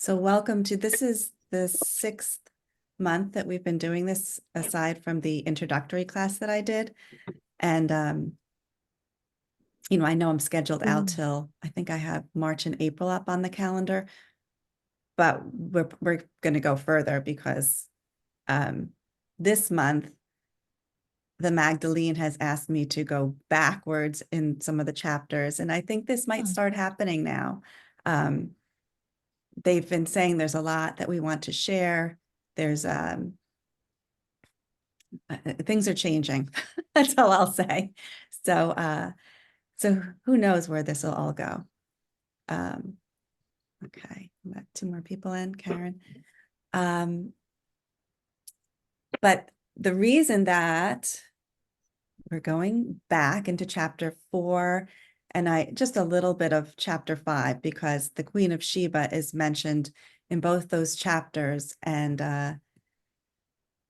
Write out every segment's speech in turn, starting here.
So welcome to, this is the 6th month that we've been doing this, aside from the introductory class that I did. And, I know I'm scheduled out till, I think I have March and April up on the calendar, but we're going to go further because this month, the Magdalene has asked me to go backwards in some of the chapters. And I think this might start happening now. They've been saying there's a lot that we want to share. There's things are changing. That's all I'll say. So who knows where this will all go. Okay, let 2 more people in, Karen. But the reason that we're going back into chapter 4 and just a little bit of chapter 5, because the Queen of Sheba is mentioned in both those chapters, and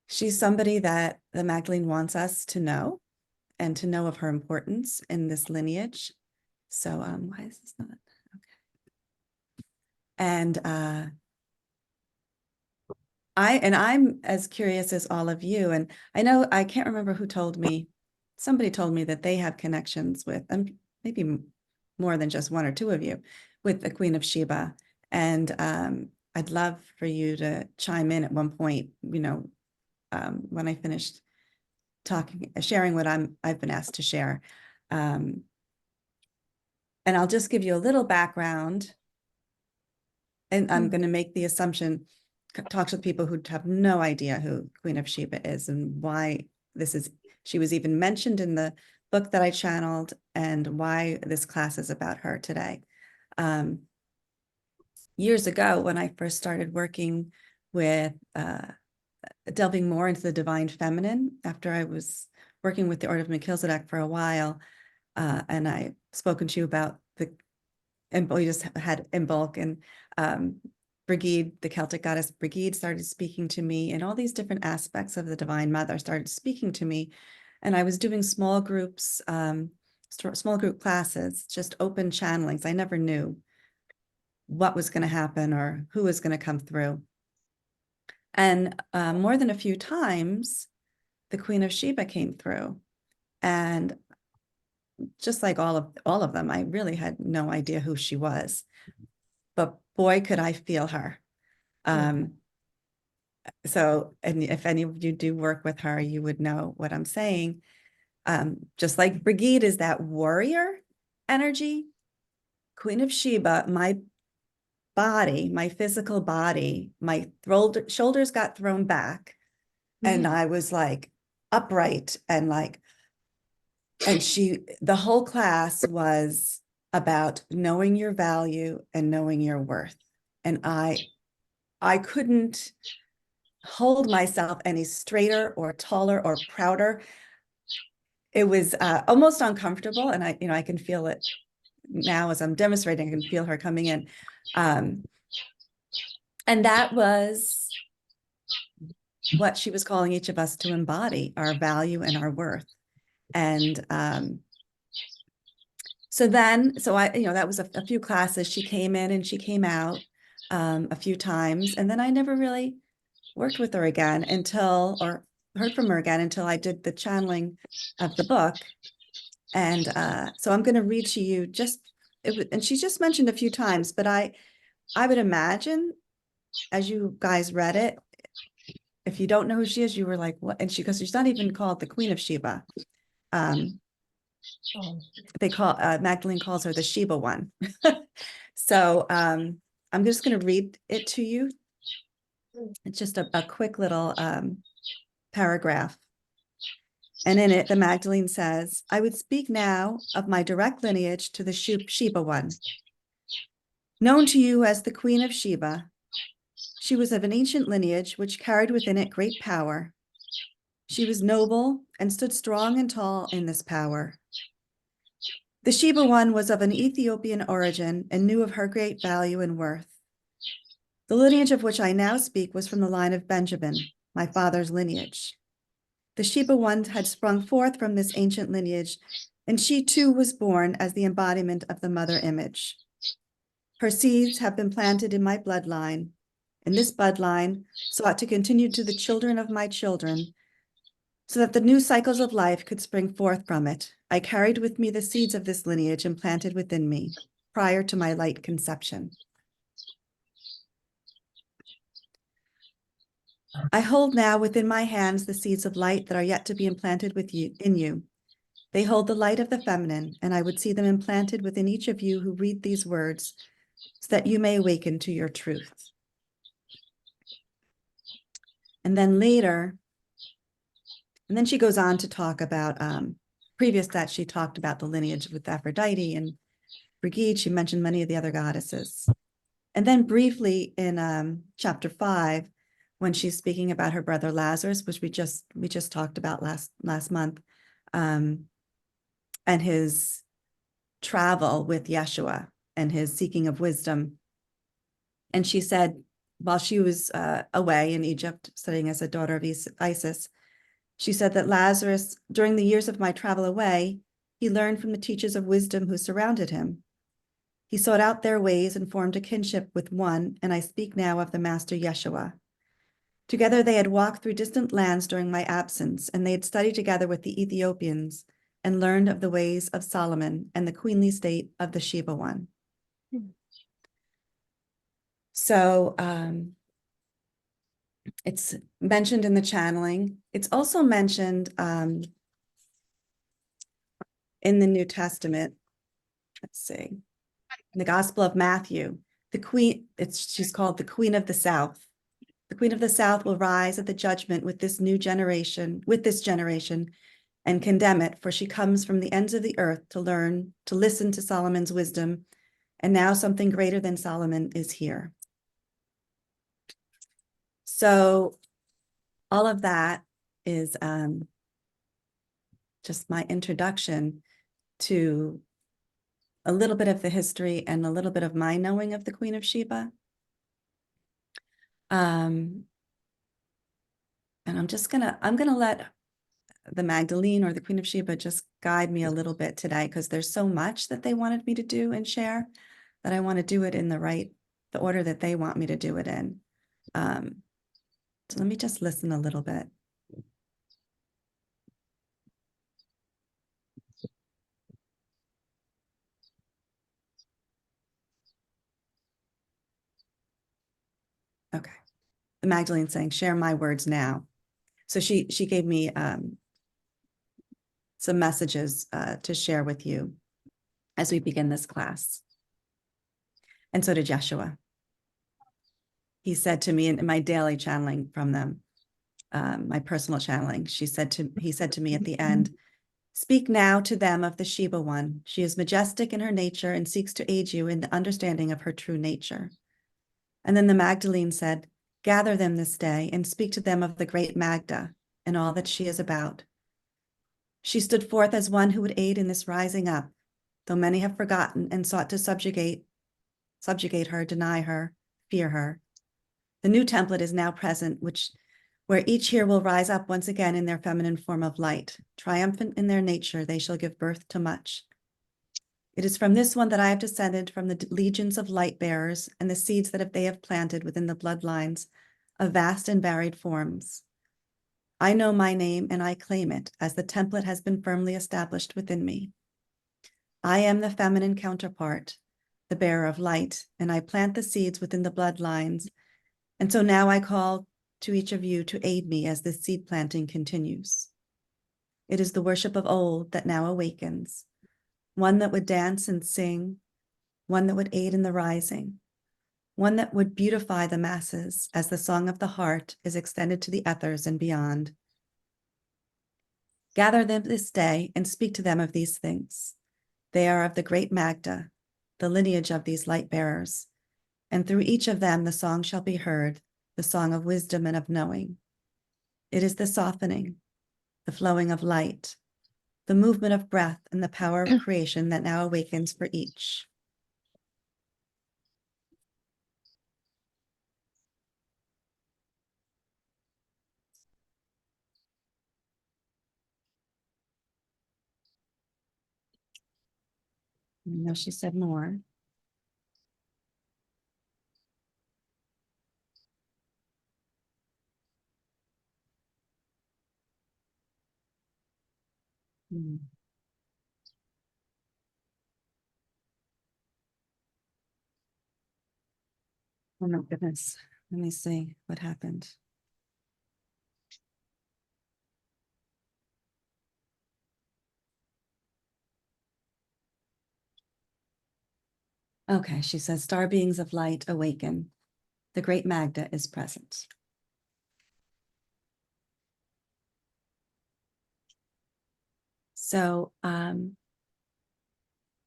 she's somebody that the Magdalene wants us to know and to know of her importance in this lineage. So why is this not okay? And I'm as curious as all of you, and I know I can't remember who told me. Somebody told me that they have connections with, and maybe more than just 1 or 2 of you, with the Queen of Sheba. And I'd love for you to chime in at one point, when I finished sharing what I've been asked to share. And I'll just give you a little background. And I'm going to make the assumption, talk to people who have no idea who Queen of Sheba is and why she was even mentioned in the book that I channeled, and why this class is about her today. Years ago, when I first started working with delving more into the divine feminine, after I was working with the Order of Melchizedek for a while, and I've spoken to you about and we just had in bulk, and Brigid, the Celtic goddess Brigid, started speaking to me, and all these different aspects of the Divine Mother started speaking to me. And I was doing small groups, small group classes, just open channelings. I never knew what was going to happen or who was going to come through. And more than a few times, the Queen of Sheba came through, and just like all of them, I really had no idea who she was, but boy, could I feel her. So, and if any of you do work with her, you would know what I'm saying. Just like Brigid is that warrior energy, Queen of Sheba, my body, my physical body, my shoulders got thrown back, and I was like upright and the whole class was about knowing your value and knowing your worth. And I couldn't hold myself any straighter or taller or prouder. It was almost uncomfortable. And I can feel it now as I'm demonstrating. I can feel her coming in. And that was what she was calling each of us to embody, our value and our worth. And so that was a few classes. She came in and she came out a few times. And then I never really worked with her again or heard from her again until I did the channeling of the book. And so I'm going to read to you and she's just mentioned a few times, but I would imagine as you guys read it, if you don't know who she is, you were like, what? And because she's not even called the Queen of Sheba. Magdalene calls her the Sheba one. So I'm just going to read it to you. It's just a quick little paragraph. And in it, the Magdalene says, I would speak now of my direct lineage to the Sheba one. Known to you as the Queen of Sheba, she was of an ancient lineage which carried within it great power. She was noble and stood strong and tall in this power. The Sheba one was of an Ethiopian origin and knew of her great value and worth. The lineage of which I now speak was from the line of Benjamin, my father's lineage. The Sheba one had sprung forth from this ancient lineage, and she too was born as the embodiment of the mother image. Her seeds have been planted in my bloodline, and this bloodline sought to continue to the children of my children, so that the new cycles of life could spring forth from it. I carried with me the seeds of this lineage implanted within me prior to my light conception. I hold now within my hands the seeds of light that are yet to be implanted in you. They hold the light of the feminine, and I would see them implanted within each of you who read these words, so that you may awaken to your truth. And then later, and then she goes on to talk about, previous that she talked about the lineage with Aphrodite and Brigid. She mentioned many of the other goddesses. And then briefly in chapter 5, when she's speaking about her brother Lazarus, which we just talked about last month, and his travel with Yeshua and his seeking of wisdom. And she said, while she was away in Egypt, studying as a daughter of Isis, she said that Lazarus, during the years of my travel away, he learned from the teachers of wisdom who surrounded him. He sought out their ways and formed a kinship with one, and I speak now of the Master Yeshua. Together they had walked through distant lands during my absence, and they had studied together with the Ethiopians and learned of the ways of Solomon and the queenly state of the Sheba one. So it's mentioned in the channeling. It's also mentioned in the New Testament. Let's see, in the Gospel of Matthew, the queen, she's called the Queen of the South. The Queen of the South will rise at the judgment with this generation, and condemn it, for she comes from the ends of the earth to learn, to listen to Solomon's wisdom, and now something greater than Solomon is here. So all of that is just my introduction to a little bit of the history and a little bit of my knowing of the Queen of Sheba. And I'm gonna let the Magdalene or the Queen of Sheba just guide me a little bit today, because there's so much that they wanted me to do and share that I want to do it in the order that they want me to do it in. So let me just listen a little bit. Okay. The Magdalene saying, share my words now. So she gave me some messages to share with you as we begin this class. And so did Yeshua. He said to me in my daily channeling from them, my personal channeling, he said to me at the end, speak now to them of the Sheba one. She is majestic in her nature and seeks to aid you in the understanding of her true nature. And then the Magdalene said, gather them this day and speak to them of the Great Magda and all that she is about. She stood forth as one who would aid in this rising up, though many have forgotten and sought to subjugate her, deny her, fear her. The new template is now present, where each here will rise up once again in their feminine form of light. Triumphant in their nature, they shall give birth to much. It is from this one that I have descended from the legions of light bearers and the seeds that they have planted within the bloodlines of vast and varied forms. I know my name and I claim it, as the template has been firmly established within me. I am the feminine counterpart, the bearer of light, and I plant the seeds within the bloodlines. And so now I call to each of you to aid me as this seed planting continues. It is the worship of old that now awakens, one that would dance and sing, one that would aid in the rising, one that would beautify the masses as the song of the heart is extended to the ethers and beyond. Gather them this day and speak to them of these things. They are of the Great Magda, the lineage of these light bearers, and through each of them the song shall be heard, the song of wisdom and of knowing. It is the softening, the flowing of light, the movement of breath, and the power of creation that now awakens for each. I know she said more. Oh my goodness. Let me see what happened. Okay, she says, star beings of light awaken. The Great Magda is present. So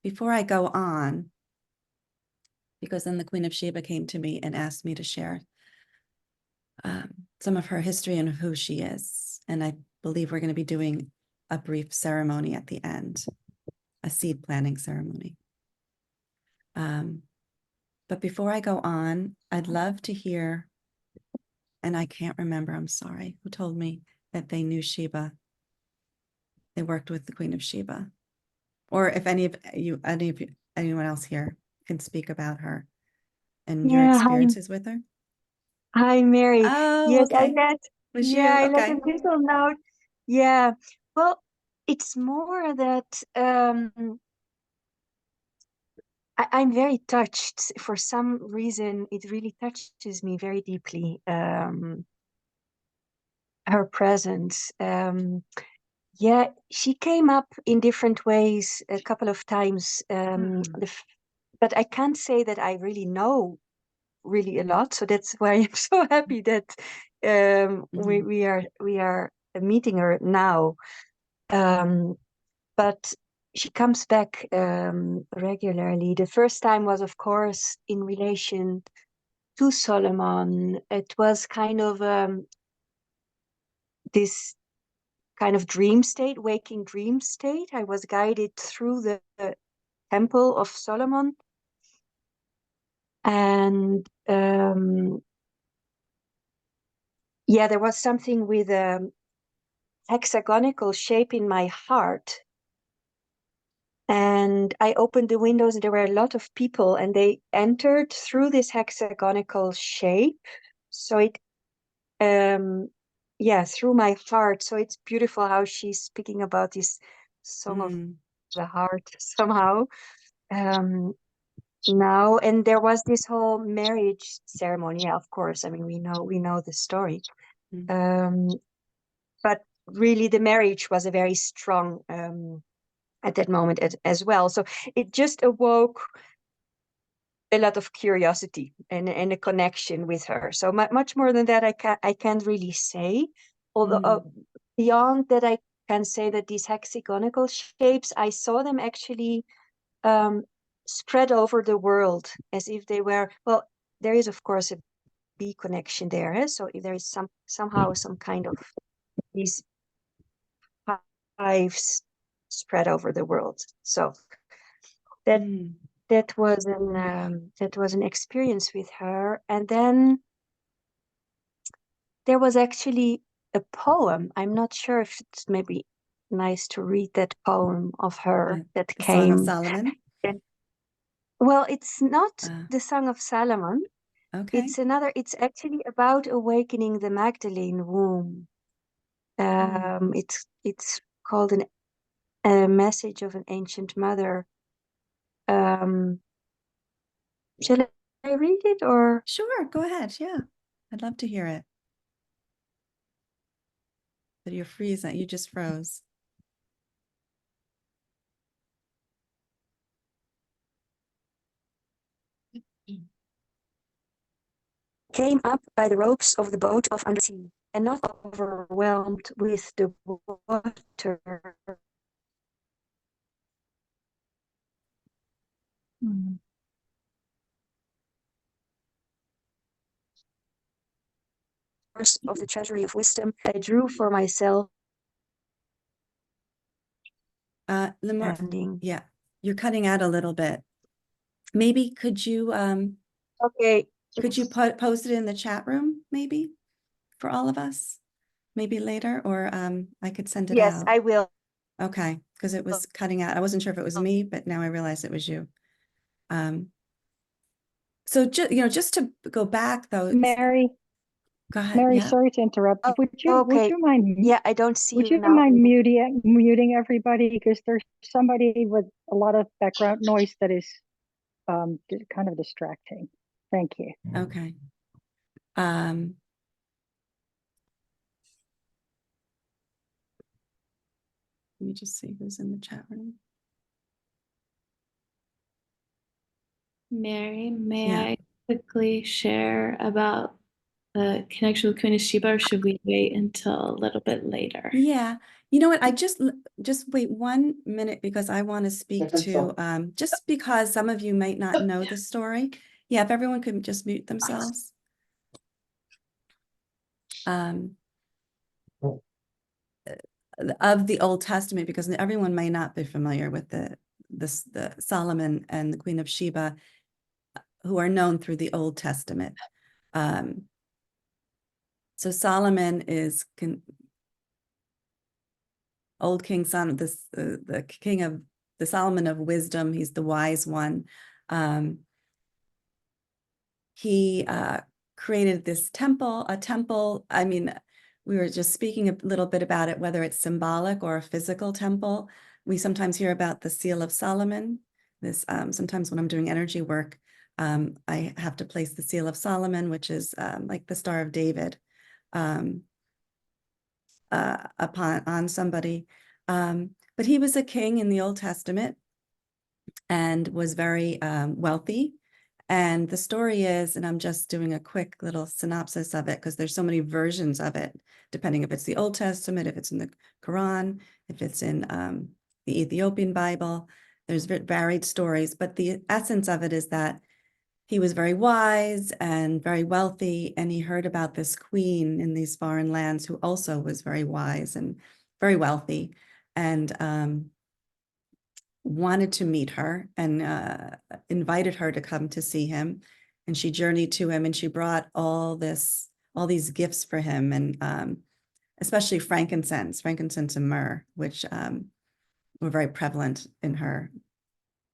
before I go on, because then the Queen of Sheba came to me and asked me to share some of her history and who she is. And I believe we're going to be doing a brief ceremony at the end, a seed planting ceremony. But before I go on, I'd love to hear, and I can't remember, I'm sorry, who told me that they knew Sheba. They worked with the Queen of Sheba. Or if anyone else here can speak about her and your Hi, experiences with her. hi, Mary. Oh, Yes, I okay. let, Was you? I let Okay. a little note. Yeah, well, it's more that I'm very touched. For some reason, it really touches me very deeply. Her presence. Yeah, she came up in different ways a couple of times. But I can't say that I really know really a lot. So that's why I'm so happy that we are meeting her now. But she comes back regularly. The first time was, of course, in relation to Solomon. It was kind of this kind of dream state, waking dream state. I was guided through the temple of Solomon. And yeah, there was something with a hexagonal shape in my heart. And I opened the windows and there were a lot of people and they entered through this hexagonal shape. So it, yeah, through my heart. So it's beautiful how she's speaking about this song of the heart somehow. Now, and there was this whole marriage ceremony. Yeah, of course. I mean, we know the story. But really the marriage was a very strong at that moment as well. So it just awoke a lot of curiosity and a connection with her. So much more than that, I can't really say. Although beyond that, I can say that these hexagonal shapes, I saw them actually spread over the world as if they were, well, there is of course a B connection there. So if there is somehow some kind of these hives spread over the world. So that that was an experience with her. And then there was actually a poem. I'm not sure if it's maybe nice to read that poem of her that the Song of came. Solomon. Well, it's not the Song of Solomon. Okay. It's actually about awakening the Magdalene womb. It's called a message of an ancient mother. Shall I read it or? Sure, go ahead. Yeah, I'd love to hear it. But you're freezing. You just froze. Came up by the ropes of the boat of under sea, and not overwhelmed with the water. Of the treasury of wisdom I drew for myself. Limor, yeah, you're cutting out a little bit. Maybe could you okay, could you post it in the chat room maybe for all of us maybe later, or I could send it yes, out. I will. Okay, because it was cutting out. I wasn't sure if it was me, but now I realize it was you. So just to go back though, Mary, go ahead. Mary, Yeah. sorry to interrupt. Would you mind? Yeah, I don't see would you you now. mind muting everybody, because there's somebody with a lot of background noise that is kind of distracting. Thank you. Okay. Let me just see who's in the chat room. Mary, may Yeah. I quickly share about the connection with Queen of Sheba, or should we wait until a little bit later? Yeah. You know what? I just wait 1 minute because I want to speak to, just because some of you might not know the story. Yeah, if everyone could just mute themselves. Of the Old Testament, because everyone may not be familiar with the Solomon and the Queen of Sheba, who are known through the Old Testament. So Solomon is old King Son, the king of the Solomon of wisdom. He's the wise one. He created this temple, a temple. I mean, we were just speaking a little bit about it, whether it's symbolic or a physical temple. We sometimes hear about the Seal of Solomon. This sometimes when I'm doing energy work, I have to place the Seal of Solomon, which is like the Star of David, on somebody. But he was a king in the Old Testament and was very wealthy. And the story is, and I'm just doing a quick little synopsis of it because there's so many versions of it, depending if it's the Old Testament, if it's in the Quran, if it's in the Ethiopian Bible. There's varied stories, but the essence of it is that he was very wise and very wealthy, and he heard about this queen in these foreign lands who also was very wise and very wealthy, and wanted to meet her and invited her to come to see him. And she journeyed to him, and she brought all these gifts for him, and especially frankincense and myrrh, which were very prevalent in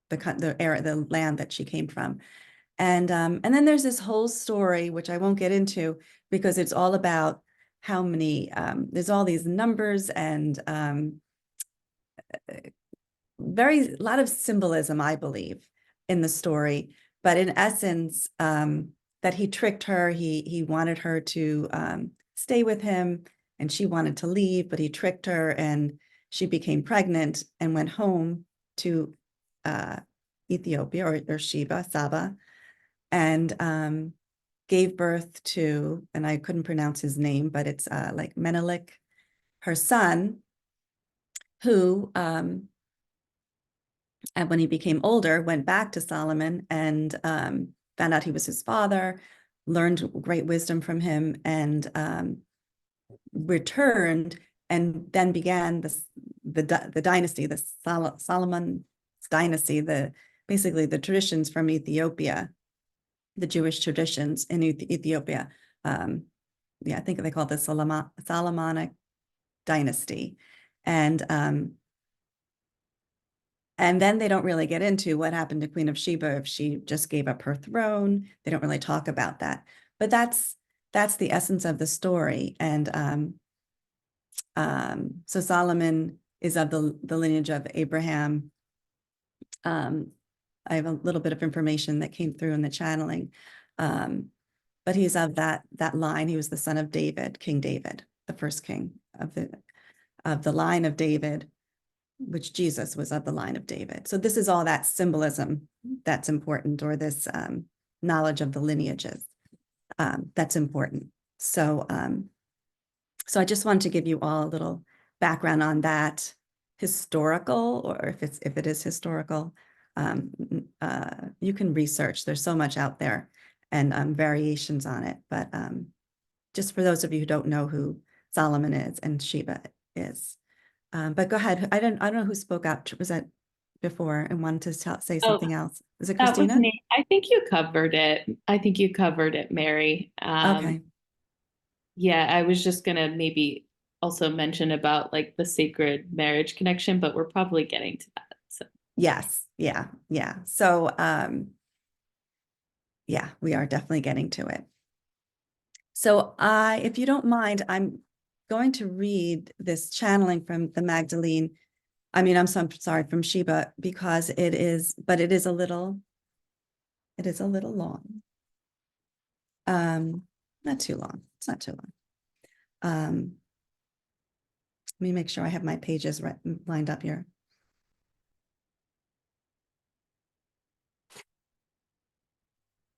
the land that she came from. And then there's this whole story, which I won't get into because it's all about how many, there's all these numbers and a lot of symbolism, I believe, in the story. But in essence, that he tricked her. He wanted her to stay with him, and she wanted to leave, but he tricked her, and she became pregnant and went home to Ethiopia or Sheba, Saba, and gave birth to, and I couldn't pronounce his name, but it's like Menelik, her son, who and when he became older, went back to Solomon and found out he was his father, learned great wisdom from him, and returned, and then began the dynasty, the Solomon's dynasty, basically the traditions from Ethiopia, the Jewish traditions in Ethiopia. Yeah, I think they call it the Solomonic dynasty. And then they don't really get into what happened to Queen of Sheba, if she just gave up her throne. They don't really talk about that. But that's the essence of the story. And so Solomon is of the lineage of Abraham. I have a little bit of information that came through in the channeling. But he's of that line. He was the son of David, King David, the first king of the line of David, which Jesus was of the line of David. So this is all that symbolism that's important, or this knowledge of the lineages that's important. So I just wanted to give you all a little background on that historical, or if it is historical, you can research. There's so much out there and variations on it. But just for those of you who don't know who Solomon is and Sheba is. But go ahead. I don't know who spoke out. Was that before and wanted to say something else? Is it Christina? That was me. I think you covered it, Mary. Okay. Yeah, I was just gonna maybe also mention about like the sacred marriage connection, but we're probably getting to that. So Yes. Yeah. So yeah, we are definitely getting to it. So if you don't mind, I'm going to read this channeling from the Magdalene. I mean, I'm sorry, from Sheba, because it is a little long. Not too long. It's not too long. Let me make sure I have my pages lined up here.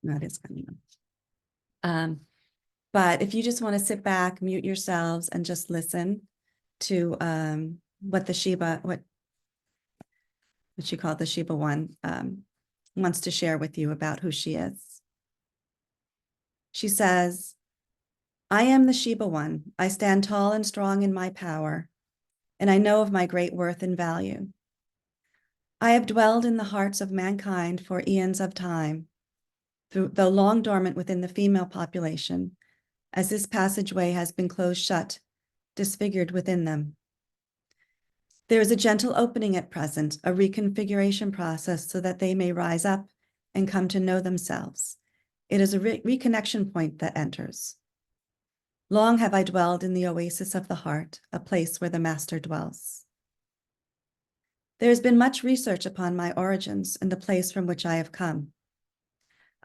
No, it is coming up. But if you just want to sit back, mute yourselves, and just listen to what the Sheba, what she called the Sheba one, wants to share with you about who she is. She says, I am the Sheba one. I stand tall and strong in my power, and I know of my great worth and value. I have dwelled in the hearts of mankind for eons of time, though long dormant within the female population, as this passageway has been closed shut, disfigured within them. There is a gentle opening at present, a reconfiguration process so that they may rise up and come to know themselves. It is a reconnection point that enters. Long have I dwelled in the oasis of the heart, a place where the master dwells. There has been much research upon my origins and the place from which I have come.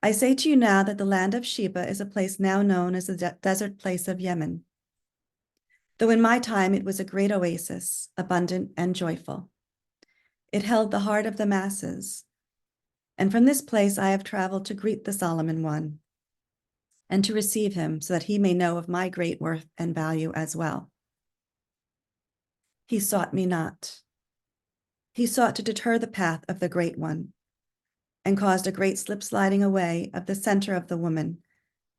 I say to you now that the land of Sheba is a place now known as the desert place of Yemen. Though in my time it was a great oasis, abundant and joyful. It held the heart of the masses. And from this place I have traveled to greet the Solomon one and to receive him so that he may know of my great worth and value as well. He sought me not. He sought to deter the path of the great one and caused a great slip sliding away of the center of the woman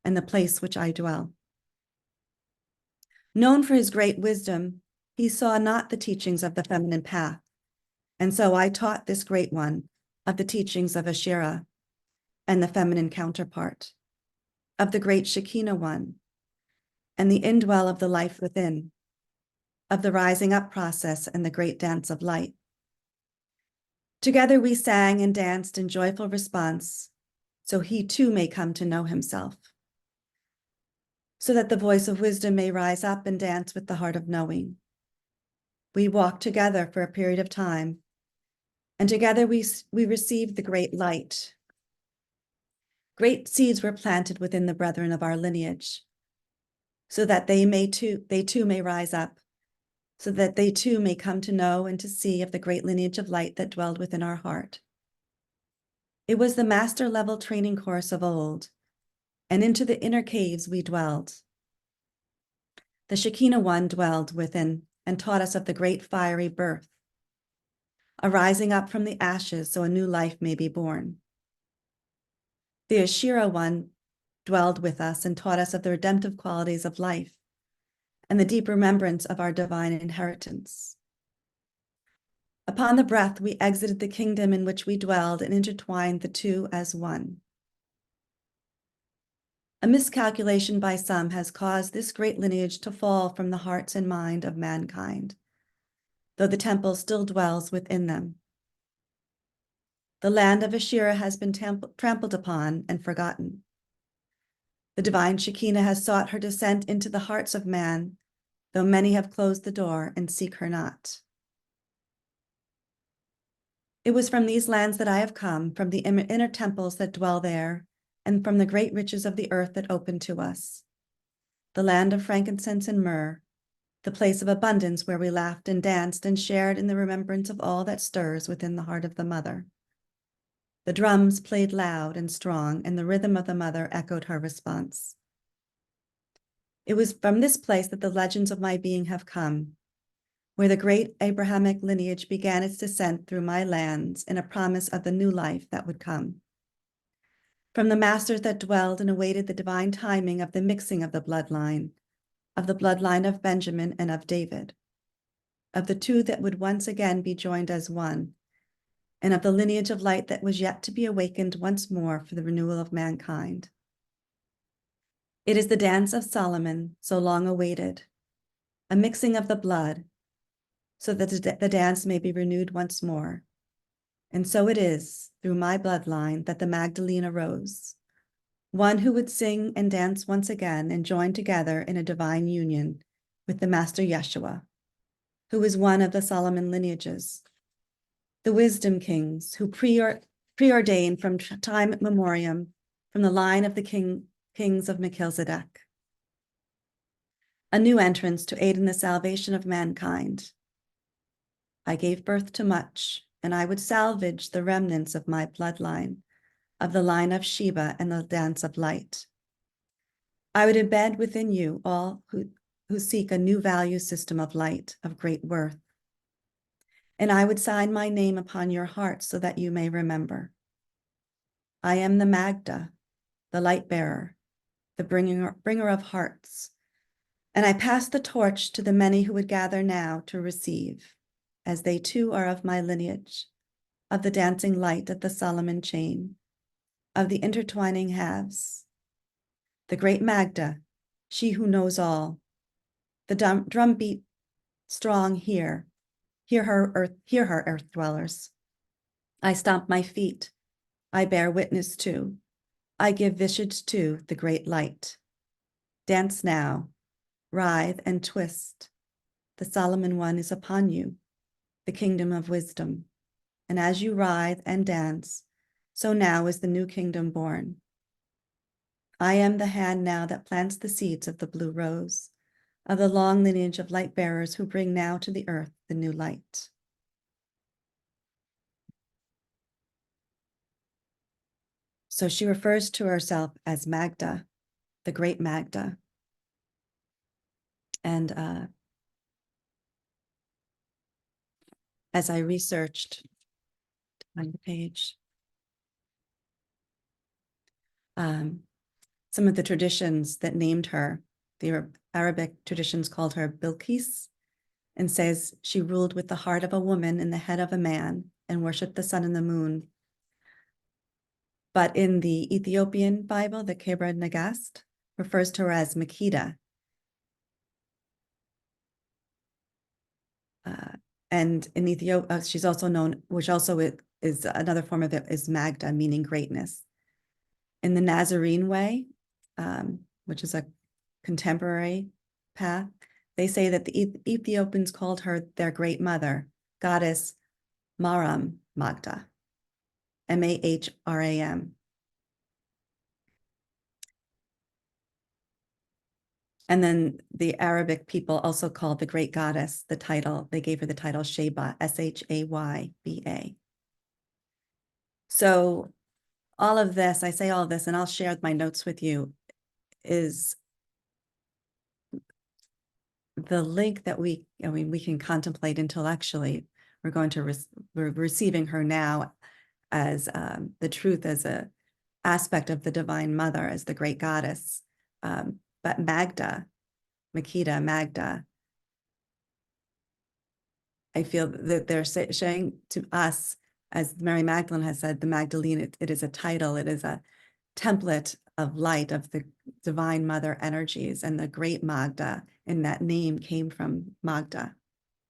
and the place which I dwell. Known for his great wisdom, he saw not the teachings of the feminine path, and so I taught this great one of the teachings of Asherah and the feminine counterpart, of the great Shekinah one, and the indwell of the life within, of the rising up process and the great dance of light. Together we sang and danced in joyful response, so he too may come to know himself, so that the voice of wisdom may rise up and dance with the heart of knowing. We walked together for a period of time, and together we received the great light. Great seeds were planted within the brethren of our lineage, so that they too may rise up, so that they too may come to know and to see of the great lineage of light that dwelled within our heart. It was the master level training course of old, and into the inner caves we dwelled. The Shekinah one dwelled within and taught us of the great fiery birth, arising up from the ashes so a new life may be born. The Asherah one dwelled with us and taught us of the redemptive qualities of life and the deep remembrance of our divine inheritance. Upon the breath, we exited the kingdom in which we dwelled and intertwined the two as one. A miscalculation by some has caused this great lineage to fall from the hearts and mind of mankind, though the temple still dwells within them. The land of Asherah has been trampled upon and forgotten. The divine Shekinah has sought her descent into the hearts of man, though many have closed the door and seek her not. It was from these lands that I have come, from the inner temples that dwell there, and from the great riches of the earth that open to us. The land of frankincense and myrrh, the place of abundance where we laughed and danced and shared in the remembrance of all that stirs within the heart of the mother. The drums played loud and strong, and the rhythm of the mother echoed her response. It was from this place that the legends of my being have come, where the great Abrahamic lineage began its descent through my lands in a promise of the new life that would come. From the masters that dwelled and awaited the divine timing of the mixing of the bloodline of Benjamin and of David, of the two that would once again be joined as one, and of the lineage of light that was yet to be awakened once more for the renewal of mankind. It is the dance of Solomon, so long awaited, a mixing of the blood, so that the dance may be renewed once more. And so it is, through my bloodline, that the Magdalene arose, one who would sing and dance once again and join together in a divine union with the Master Yeshua, who is one of the Solomon lineages, the wisdom kings who preordained from time memoriam, from the line of the king kings of Melchizedek. A new entrance to aid in the salvation of mankind. I gave birth to much, and I would salvage the remnants of my bloodline, of the line of Sheba and the dance of light. I would embed within you all who seek a new value system of light, of great worth. And I would sign my name upon your hearts so that you may remember. I am the Magda, the light bearer, the bringer of hearts. And I pass the torch to the many who would gather now to receive, as they too are of my lineage, of the dancing light of the Solomon chain, of the intertwining halves. The Great Magda, she who knows all, the drumbeat strong here, hear her earth dwellers. I stomp my feet, I bear witness to, I give visage to the great light. Dance now, writhe and twist. The Solomon one is upon you, the kingdom of wisdom. And as you writhe and dance, so now is the new kingdom born. I am the hand now that plants the seeds of the blue rose, of the long lineage of light bearers who bring now to the earth the new light. So she refers to herself as Magda, the Great Magda. And as I researched on the page, some of the traditions that named her, the Arabic traditions called her Bilqis, and says she ruled with the heart of a woman and the head of a man and worshiped the sun and the moon. But in the Ethiopian Bible, the Kebra Nagast refers to her as Makeda. And in Ethiopia, she's also known, which also is another form of it, is Magda, meaning greatness. In the Nazarene way, which is a contemporary path, they say that the Ethiopians called her their great mother, goddess Maram Magda, Mahram. And then the Arabic people also called the great goddess the title, they gave her the title Sheba, Shayba. So all of this, I say all of this, and I'll share my notes with you, is the link that we can contemplate intellectually. We're going to, we're receiving her now as the truth, as a aspect of the Divine Mother, as the great goddess. But Magda, Makeda, Magda, I feel that they're saying to us, as Mary Magdalene has said, the Magdalene, it is a title, it is a template of light, of the Divine Mother energies, and the Great Magda, and that name came from Magda,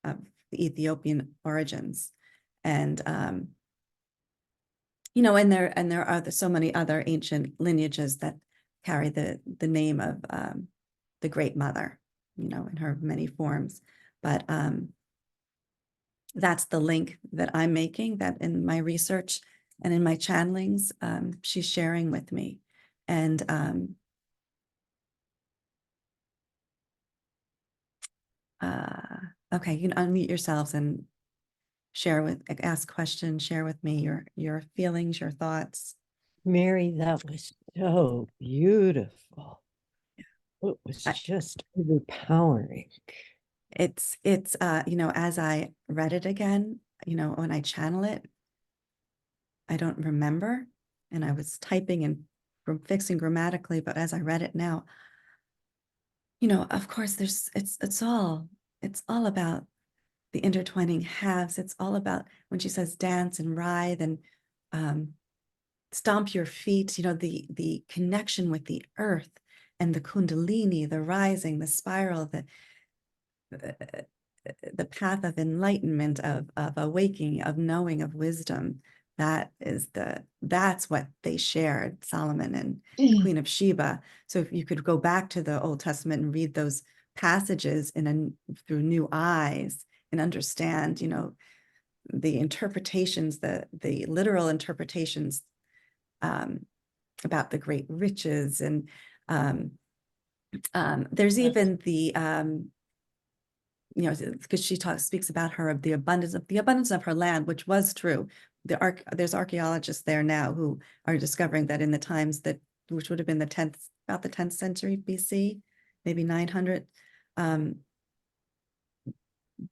of the Ethiopian origins. And you know, and there are so many other ancient lineages that carry the name of the Great Mother, you know, in her many forms. But that's the link that I'm making, that in my research and in my channelings, she's sharing with me. And okay, you can unmute yourselves and ask questions, share with me your feelings, your thoughts. Mary, that was so beautiful. It was just overpowering. It's you know, as I read it again, you know, when I channel it, I don't remember, and I was typing and fixing grammatically, but as I read it now, you know, of course, it's all about the intertwining halves. It's all about when she says dance and writhe and stomp your feet, you know, the connection with the earth and the kundalini, the rising, the spiral, the path of enlightenment, of awakening, of knowing, of wisdom. That's what they shared, Solomon and Queen of Sheba. So if you could go back to the Old Testament and read those passages through new eyes and understand, you know, the interpretations, the literal interpretations about the great riches and There's even the you know, because she speaks about her of the abundance of her land, which was true. There's archaeologists there now who are discovering that in the times that, which would have been about the 10th century BC, maybe 900,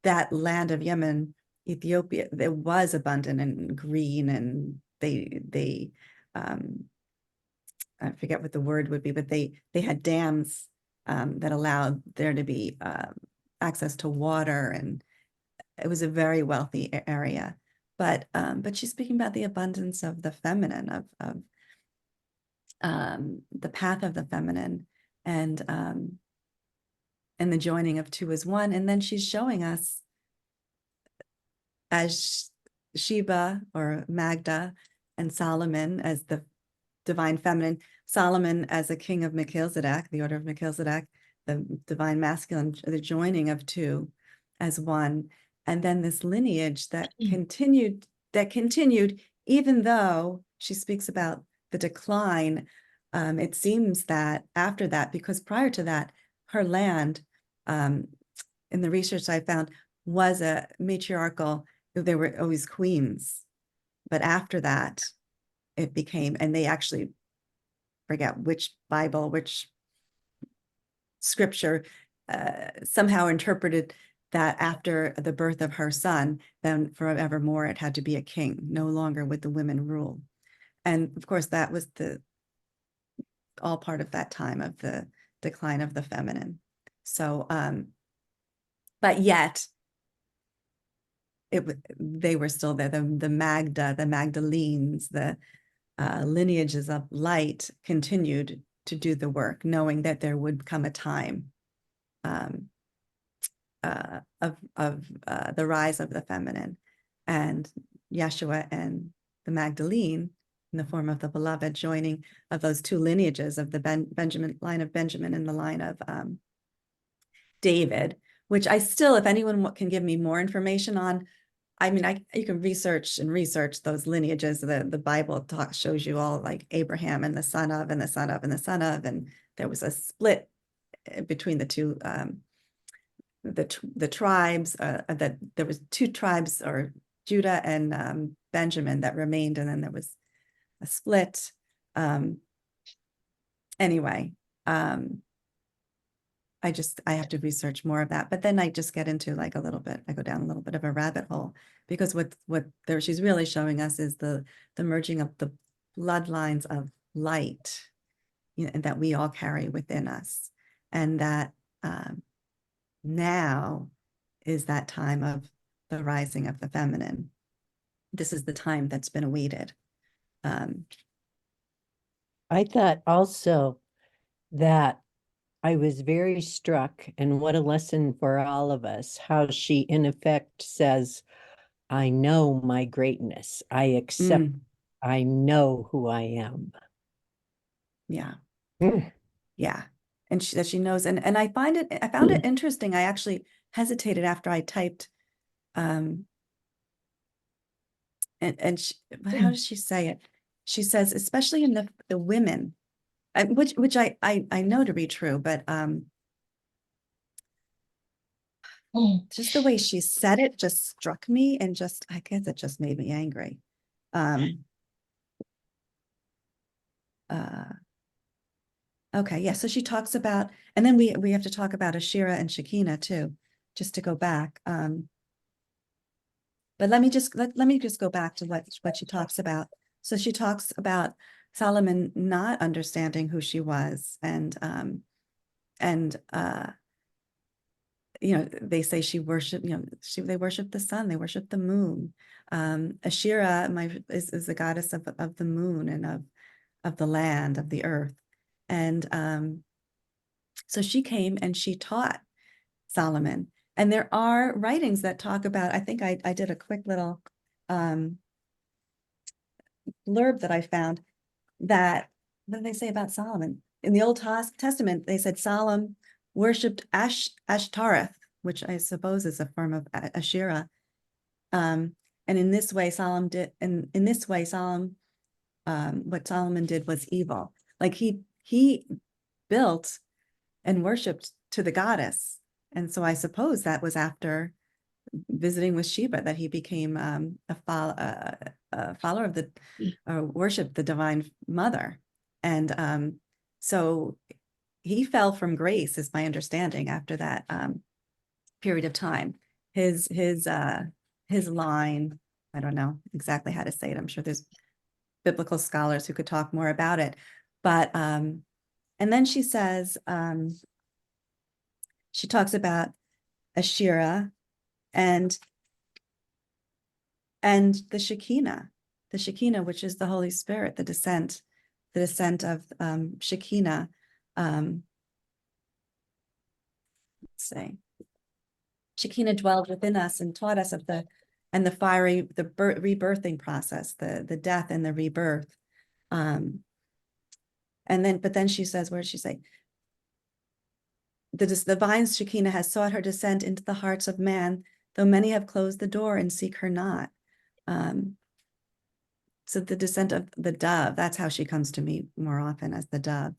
that land of Yemen, Ethiopia, it was abundant and green, and they I forget what the word would be, but they had dams that allowed there to be access to water, and it was a very wealthy area. But she's speaking about the abundance of the feminine, of the path of the feminine, and the joining of two as one. And then she's showing us as Sheba or Magda, and Solomon as the divine feminine, Solomon as a king of Melchizedek, the order of Melchizedek, the divine masculine, the joining of two as one. And then this lineage that continued, even though she speaks about the decline. It seems that after that, because prior to that, her land, in the research I found, was a matriarchal, there were always queens. But after that, it became, and they actually forget which Bible, which scripture somehow interpreted that after the birth of her son, then forevermore it had to be a king. No longer would the women rule. And of course, that was all part of that time of the decline of the feminine. So, but yet, they were still there. The Magda, the Magdalenes, the lineages of light continued to do the work, knowing that there would come a time of the rise of the feminine, and Yeshua and the Magdalene, in the form of the beloved, joining of those two lineages of the line of Benjamin and the line of David, which I still, if anyone can give me more information on, I mean, you can research those lineages. The Bible shows you all, like Abraham and the son of, and the son of, and the son of, and there was a split between the two, the tribes, that there was two tribes, or Judah and Benjamin, that remained, and then there was a split. Anyway, I have to research more of that, but then I just get into like I go down a little bit of a rabbit hole, because what she's really showing us is the merging of the bloodlines of light, and that we all carry within us, and that now is that time of the rising of the feminine. This is the time that's been awaited. I thought also that I was very struck, and what a lesson for all of us, how she in effect says, I know my greatness. I accept, I know who I am. Yeah. Yeah. And that she knows. And I found it interesting. I actually hesitated after I typed, but how does she say it? She says, especially in the women, which I know to be true, but just the way she said it just struck me, and I guess it just made me angry. Okay, yeah, so she talks about, and then we have to talk about Ashira and Shekinah too, just to go back. But let me just go back to what she talks about. So she talks about Solomon not understanding who she was, and they say she worshiped, they worshiped the sun, they worshiped the moon. Ashira is the goddess of the moon, and of the land, of the earth. And so she came and she taught Solomon. And there are writings that talk about, I think I did a quick little blurb that I found, that, what do they say about Solomon? In the Old Testament, they said Solomon worshipped Ashtaroth, which I suppose is a form of Asherah. And in this way, what Solomon did was evil. Like he built and worshipped to the goddess. And so I suppose that was after visiting with Sheba that he became a follower of the, worshiped the divine mother. And so he fell from grace, is my understanding, after that period of time. His line, I don't know exactly how to say it. I'm sure there's biblical scholars who could talk more about it. But and then she says, she talks about Asherah and the Shekinah, which is the Holy Spirit, the descent of Shekinah. Let's say Shekinah dwelled within us and taught us of the rebirthing process, the death and the rebirth. And then she says, where did she say? The divine Shekinah has sought her descent into the hearts of man, though many have closed the door and seek her not. So the descent of the dove, that's how she comes to me more often, as the dove.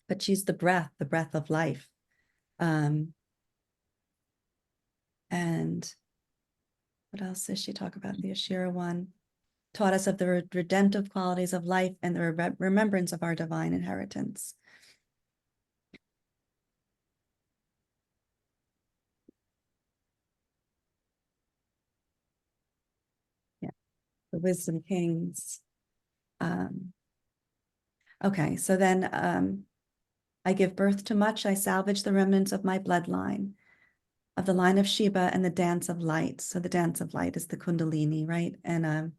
But she's the breath of life. And what else does she talk about? The Asherah one taught us of the redemptive qualities of life and the remembrance of our divine inheritance. Yeah, the wisdom kings. Okay, so then I give birth to much, I salvage the remnants of my bloodline, of the line of Sheba and the dance of light. So the dance of light is the Kundalini, right? And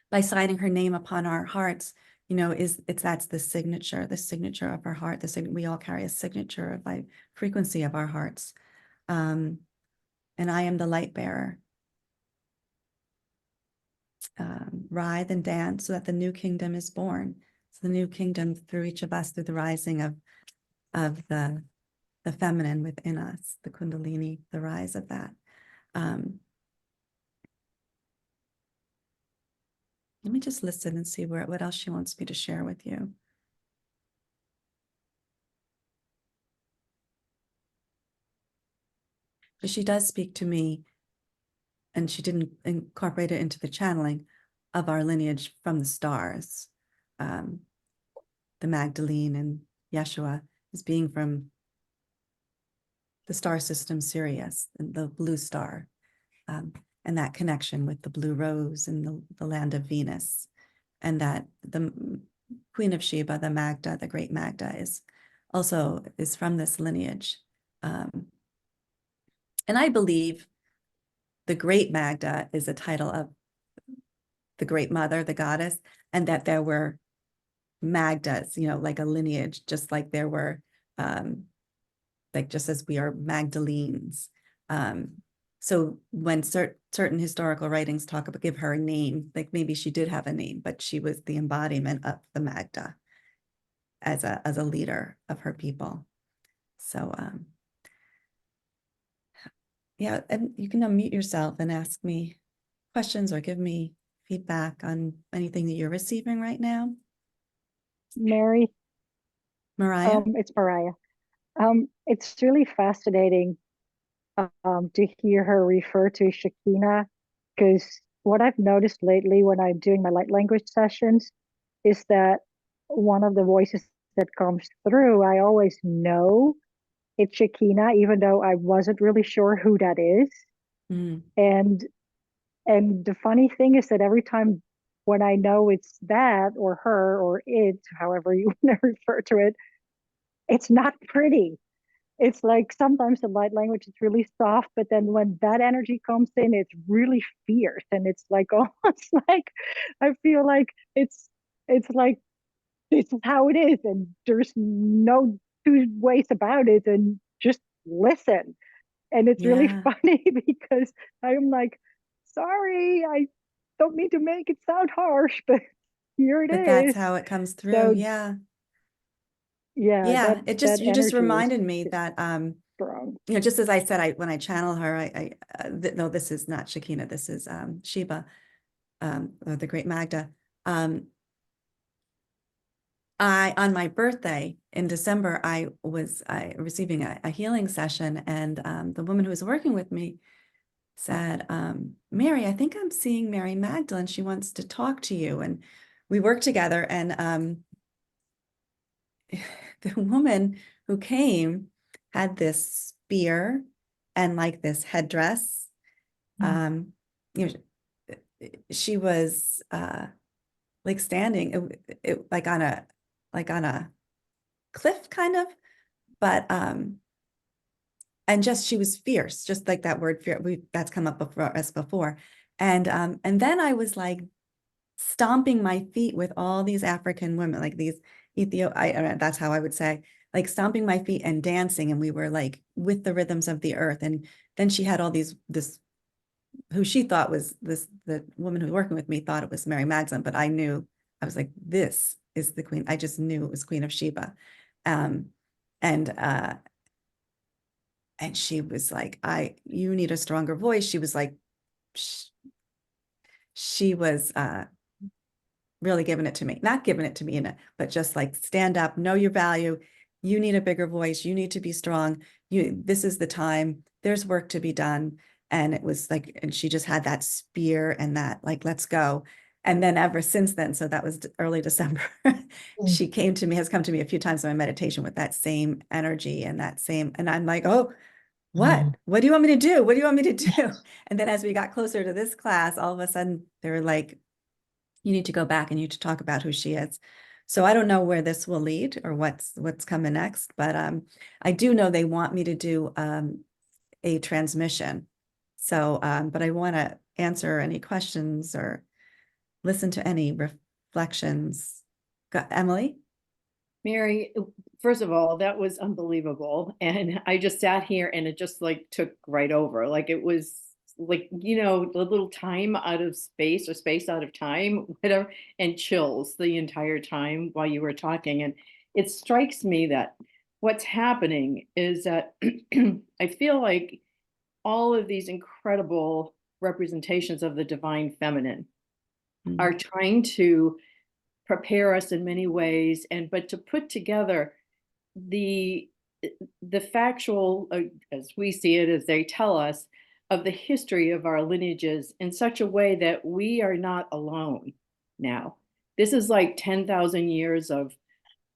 by signing her name upon our hearts, you know, that's the signature of our heart. We all carry a signature by frequency of our hearts. And I am the light bearer. Writhe and dance so that the new kingdom is born. So the new kingdom through each of us, through the rising of the feminine within us, the Kundalini, the rise of that. Let me just listen and see what else she wants me to share with you. But she does speak to me, and she didn't incorporate it into the channeling of our lineage from the stars. The Magdalene and Yeshua is being from the star system Sirius, and the blue star, and that connection with the blue rose and the land of Venus, and that the Queen of Sheba, the Magda, the Great Magda, is from this lineage. And I believe the Great Magda is a title of the Great Mother, the goddess, and that there were Magdas, you know, like a lineage, just like there were, like just as we are Magdalenes. So when certain historical writings talk about, give her a name, like maybe she did have a name, but she was the embodiment of the Magda as a leader of her people. So yeah, and you can unmute yourself and ask me questions or give me feedback on anything that you're receiving right now. Mary, Mariah? it's Mariah. It's really fascinating to hear her refer to Shekinah, because what I've noticed lately when I'm doing my light language sessions is that one of the voices that comes through, I always know it's Shekinah, even though I wasn't really sure who that is. Mm. And the funny thing is that every time when I know it's that or her or it, however you want to refer to it, it's not pretty. It's like sometimes the light language is really soft, but then when that energy comes in, it's really fierce, and it's like almost like I feel like it's like this is how it is, and there's no two ways about it, and just listen. And it's really Yeah. funny because I'm like, sorry, I don't mean to make it sound harsh, but here it But is. that's how it comes through. So, yeah. Yeah, It just, you just reminded me that, strong. you know, just as I said, when I channel her, no, this is not Shekinah, this is Sheba, or the Great Magda. on my birthday in December, I was receiving a healing session, and the woman who was working with me said, Mary, I think I'm seeing Mary Magdalene. She wants to talk to you. And we worked together, and the woman who came had this spear and like this headdress. You know, she was like standing like on a cliff kind of, but and just she was fierce, just like that word fear. That's come up before. And then I was like stomping my feet with all these African women, like these that's how I would say, like stomping my feet and dancing, and we were like with the rhythms of the earth. And then she had all this who she thought was the woman who was working with me thought it was Mary Magdalene, but I knew, I was like, this is the queen. I just knew it was Queen of Sheba. And she was like, you need a stronger voice. She was like, she was really giving it to me, not giving it to me but just like, stand up, know your value. You need a bigger voice. You need to be strong. This is the time. There's work to be done. And it was like, and she just had that spear and that like, let's go. And then ever since then, so that was early December, she has come to me a few times in my meditation with that same energy and that same, and I'm like, oh, what do you want me to do? What do you want me to do? And then as we got closer to this class, all of a sudden they were like, you need to go back and you need to talk about who she is. So I don't know where this will lead or what's coming next, but I do know they want me to do a transmission. So, but I want to answer any questions or listen to any reflections. Emily? Mary, first of all, that was unbelievable. And I just sat here and it just like took right over. Like it was like, you know, a little time out of space or space out of time, whatever, and chills the entire time while you were talking. And it strikes me that what's happening is that I feel like all of these incredible representations of the divine feminine are trying to prepare us in many ways, but to put together the factual, as we see it, as they tell us, of the history of our lineages in such a way that we are not alone now. This is like 10,000 years of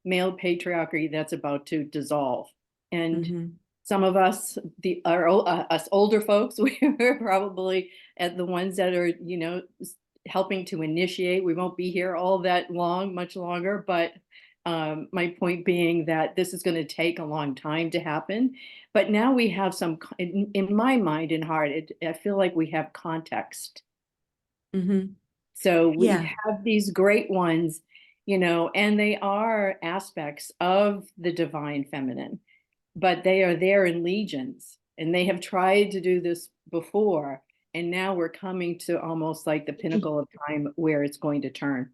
male patriarchy that's about to dissolve. And some of us, us older folks, we're probably at the ones that are, you know, helping to initiate. We won't be here all that long, much longer, but my point being that this is going to take a long time to happen. But now we have some, in my mind and heart, I feel like we have context. So we have these great ones, you know, and they are aspects of the divine feminine, but they are there in legions, and they have tried to do this before. And now we're coming to almost like the pinnacle of time where it's going to turn.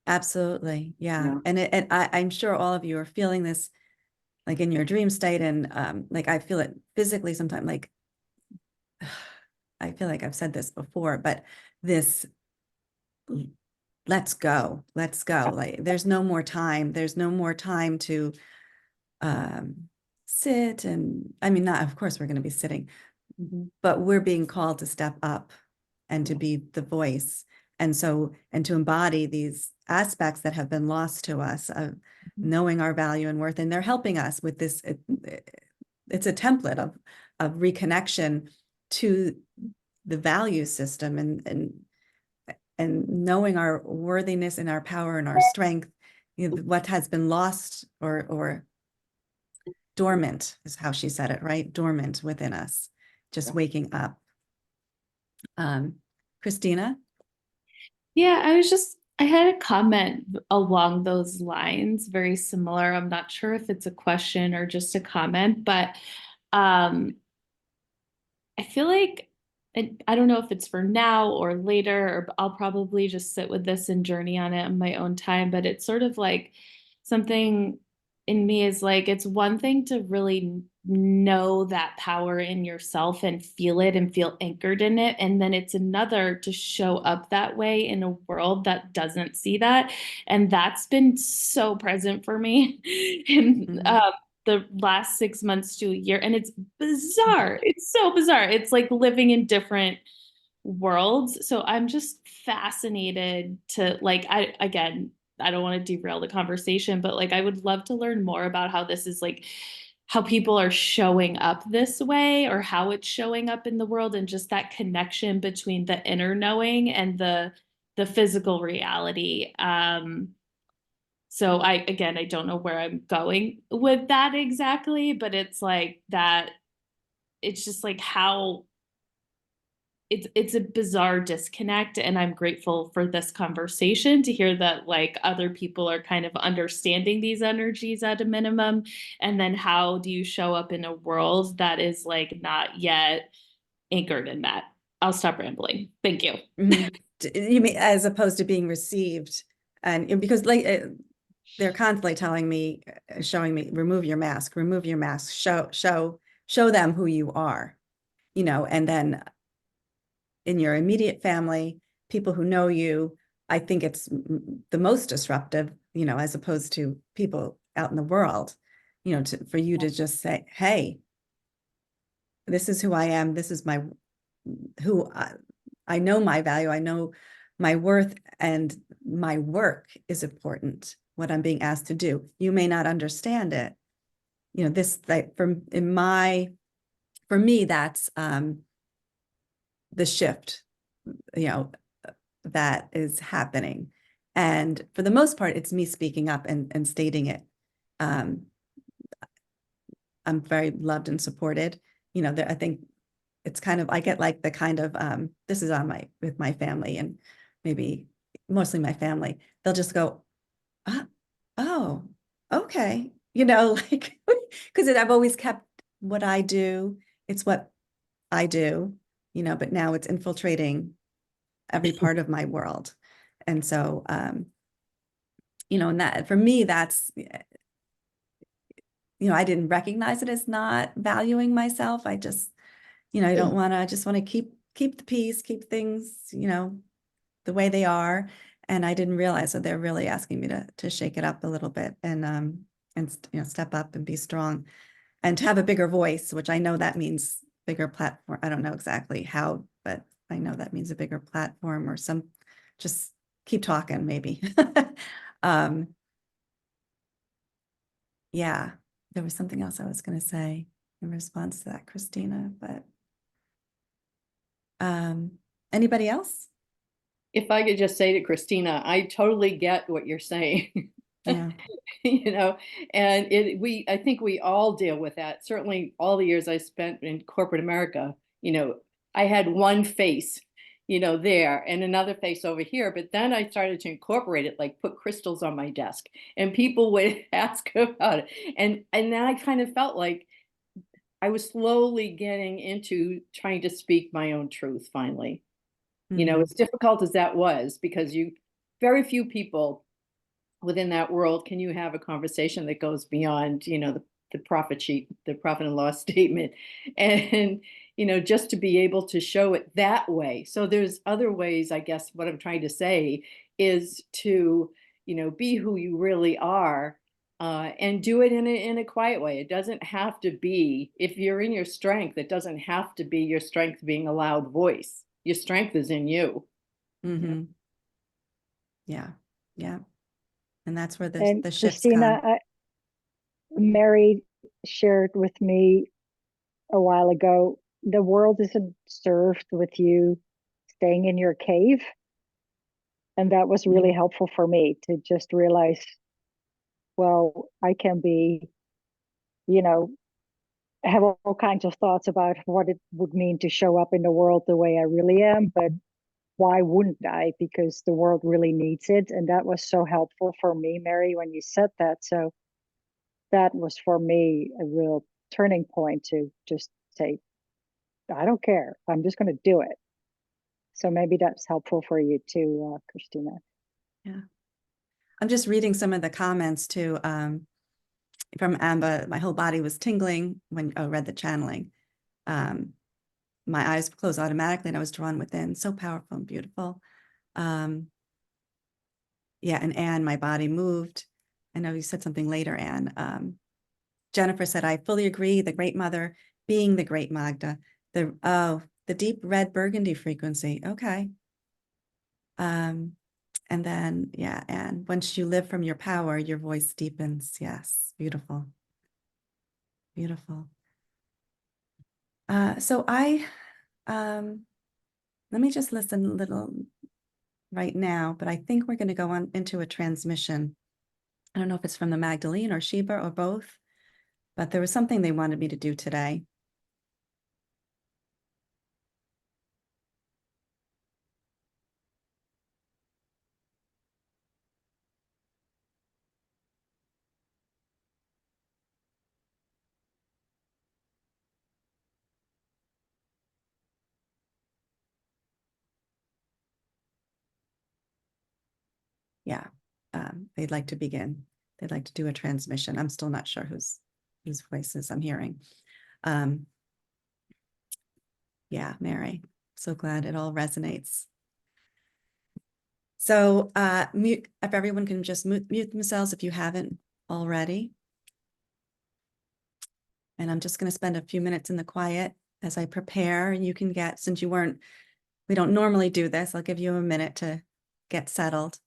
Absolutely. Yeah. And I'm sure all of you are feeling this like in your dream state. And like, I feel it physically sometimes, like, I feel like I've said this before, but this, let's go. Like, there's no more time. There's no more time to sit. And I mean, not, of course we're going to be sitting, but we're being called to step up and to be the voice. And so, and to embody these aspects that have been lost to us of knowing our value and worth. And they're helping us with this. It's a template of reconnection to the value system and knowing our worthiness and our power and our strength, you know, what has been lost or dormant is how she said it, right? Dormant within us, just waking up. Christina? Yeah, I had a comment along those lines, very similar. I'm not sure if it's a question or just a comment, but I feel like, I don't know if it's for now or later, or I'll probably just sit with this and journey on it in my own time, but it's sort of like something in me is like, it's one thing to really know that power in yourself and feel it and feel anchored in it. And then it's another to show up that way in a world that doesn't see that. And that's been so present for me in the last 6 months to a year. And it's bizarre. It's so bizarre. It's like living in different worlds. So I'm just fascinated to like, I don't want to derail the conversation, but like I would love to learn more about how this is like how people are showing up this way or how it's showing up in the world, and just that connection between the inner knowing and the physical reality. So I don't know where I'm going with that exactly, but it's like that, it's just like how it's a bizarre disconnect, and I'm grateful for this conversation to hear that like other people are kind of understanding these energies at a minimum. And then how do you show up in a world that is like not yet anchored in that? I'll stop rambling. Thank you. You mean as opposed to being received, and because like they're constantly telling me, showing me, remove your mask, show them who you are, and then in your immediate family, people who know you, I think it's the most disruptive, as opposed to people out in the world, for you to just say, hey, this is who I am. This is I know my value. I know my worth, and my work is important. What I'm being asked to do. You may not understand it. This like for me, that's the shift, that is happening. And for the most part, it's me speaking up and stating it. I'm very loved and supported. I think it's kind of, I get like the kind of, this is with my family, and maybe mostly my family, they'll just go, oh, okay. Like, because I've always kept what I do. It's what I do, but now it's infiltrating every part of my world. And so, and that for me, that's, I didn't recognize it as not valuing myself. I just, I don't want to, I just want to keep the peace, keep things, the way they are. And I didn't realize that they're really asking me to shake it up a little bit, and step up and be strong and to have a bigger voice, which I know that means bigger platform. I don't know exactly how, but I know that means a bigger platform or just keep talking maybe. Yeah, there was something else I was going to say in response to that, Christina, but anybody else? If I could just say to Christina, I totally get what you're saying. Yeah. And I think we all deal with that. Certainly all the years I spent in corporate America, I had one face, there, and another face over here. But then I started to incorporate it, like put crystals on my desk, and people would ask about it. And then I kind of felt like I was slowly getting into trying to speak my own truth finally. Mhm. As difficult as that was, because very few people within that world can you have a conversation that goes beyond, the profit sheet, the profit and loss statement. And, just to be able to show it that way. So there's other ways, I guess what I'm trying to say is to, be who you really are. And do it in a quiet way. It doesn't have to be, if you're in your strength, it doesn't have to be your strength being a loud voice. Your strength is in you. Mm-hmm. Yeah. Yeah. And that's where And the shifts Christina, come. Mary shared with me a while ago, the world isn't served with you staying in your cave. And that was really helpful for me to just realize, well, I can be, have all kinds of thoughts about what it would mean to show up in the world the way I really am, but why wouldn't I? Because the world really needs it. And that was so helpful for me, Mary, when you said that. So that was for me a real turning point to just say, I don't care. I'm just going to do it. So maybe that's helpful for you too, Christina. Yeah. I'm just reading some of the comments too. from Amba, my whole body was tingling when I read the channeling. My eyes closed automatically and I was drawn within. So powerful and beautiful. Yeah, and Anne, my body moved. I know you said something later, Anne. Jennifer said, I fully agree. The Great Mother being the Great Magda. The deep red burgundy frequency. Okay. And then, yeah, and once you live from your power, your voice deepens. Yes, beautiful. Beautiful. So let me just listen a little right now, but I think we're going to go on into a transmission. I don't know if it's from the Magdalene or Sheba or both, but there was something they wanted me to do today. Yeah, they'd like to begin. They'd like to do a transmission. I'm still not sure whose voices I'm hearing. Yeah, Mary, so glad it all resonates. So mute, if everyone can just mute themselves if you haven't already. And I'm just going to spend a few minutes in the quiet as I prepare. And you can get, since we don't normally do this, I'll give you a minute to get settled.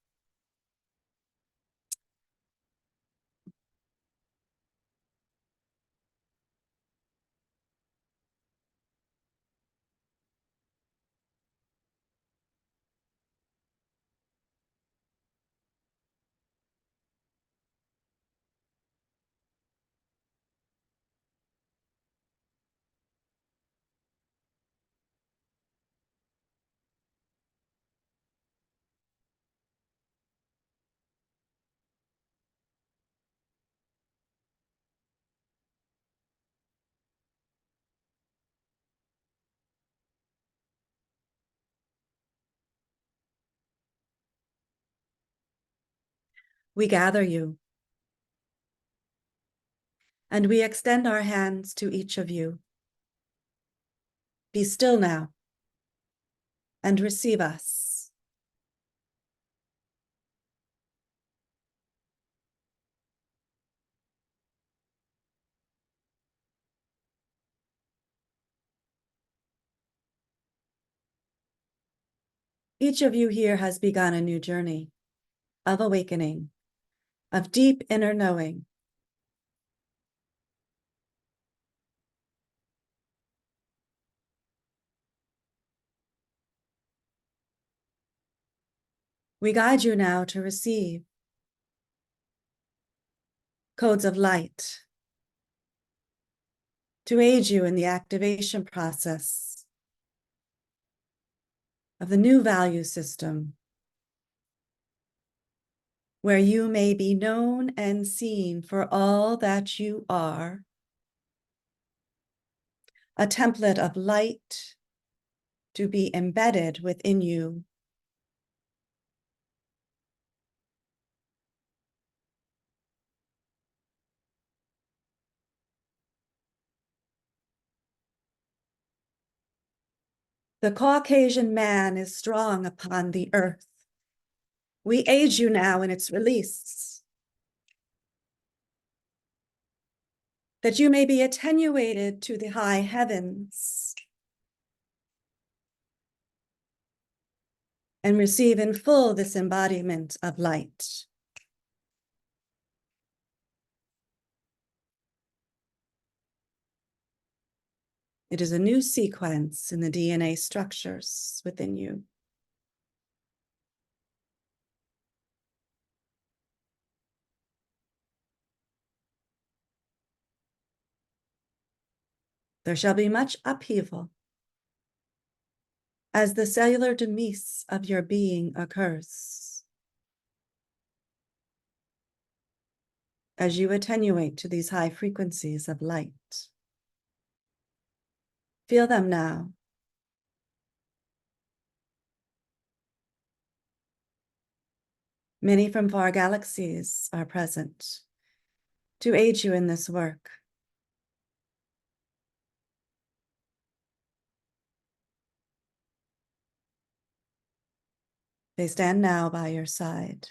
We gather you, and we extend our hands to each of you. Be still now and receive us. Each of you here has begun a new journey of awakening, of deep inner knowing. We guide you now to receive codes of light, to aid you in the activation process of the new value system, where you may be known and seen for all that you are, a template of light to be embedded within you. The Caucasian man is strong upon the earth. We aid you now in its release, that you may be attenuated to the high heavens and receive in full this embodiment of light. It is a new sequence in the DNA structures within you. There shall be much upheaval as the cellular demise of your being occurs, as you attenuate to these high frequencies of light. Feel them now. Many from far galaxies are present, to aid you in this work. They stand now by your side.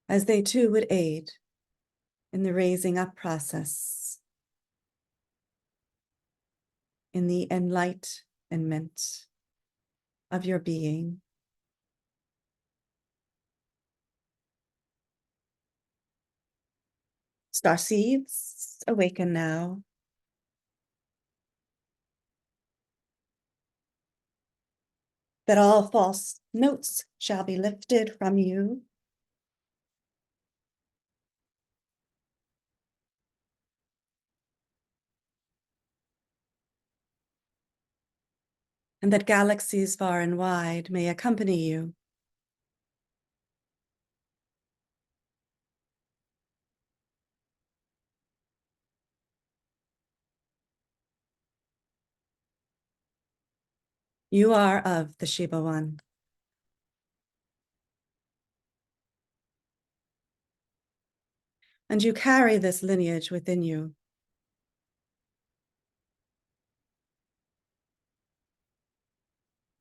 As they too would aid in the raising up process, in the enlightenment of your being. Star seeds, awaken now. That all false notes shall be lifted from you. And that galaxies far and wide may accompany you. You are of the Sheba One. And you carry this lineage within you.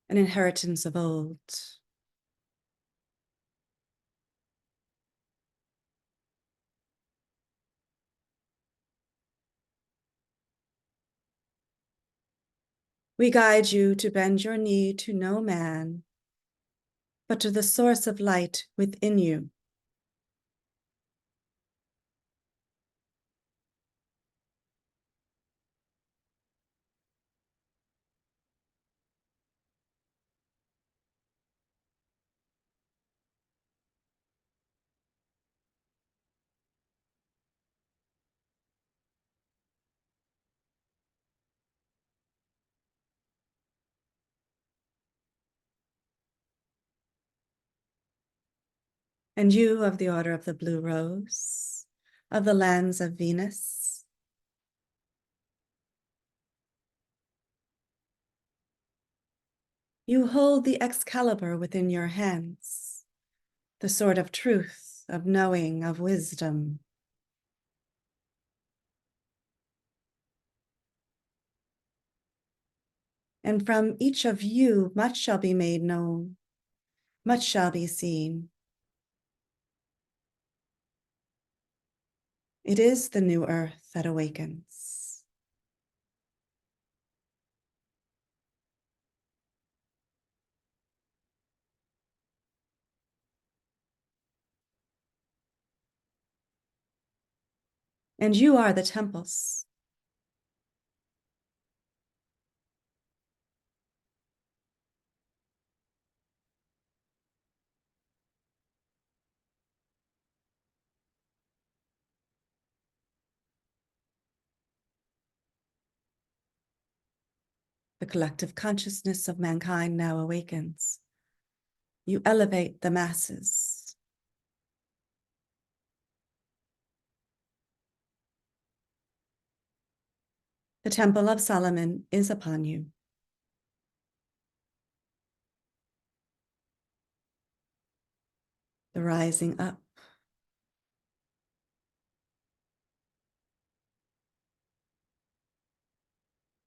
An inheritance of old. We guide you to bend your knee to no man, but to the source of light within you. And you of the Order of the Blue Rose, of the lands of Venus, you hold the Excalibur within your hands, the sword of truth, of knowing, of wisdom. And from each of you, much shall be made known, much shall be seen. It is the new earth that awakens. And you are the temples. The collective consciousness of mankind now awakens. You elevate the masses. The Temple of Solomon is upon you. The rising up.